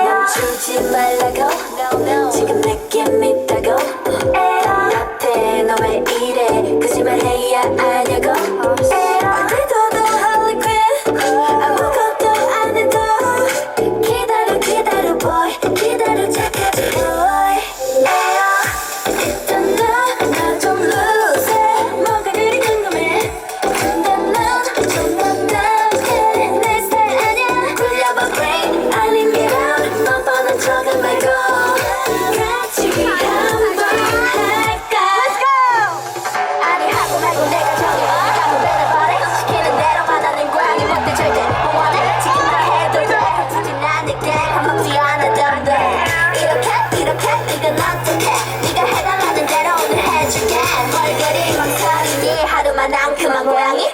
멈추지 말라고 지금 느낌 있다고 나한테 너 왜 이래 거짓말 해야 아냐고 어디도 너 Harley Quinn 아무것도 안 해도 기다려 boy 기다려 착하지 boy 일단 나 좀 lose 뭐가 그리 궁금해 근데 넌 좀 답답해 내 스타일 아냐 굴려봐 brain 아니면 뻔뻔한 척은 말고 같이 한번 할까 Let's go! 아니 하고 말고 내가 정해 네가 보내는 바래 시키는 대로 받아낸 고양이 못돼 절대 못 원해 지금만 해도 돼 굳이 난 내게 겁먹지 않아도 돼 이렇게 이건 어떡해 네가 해달라는 대로 오늘 해줄게 뭘 그리 망설이니 하루만 앙큼한 고양이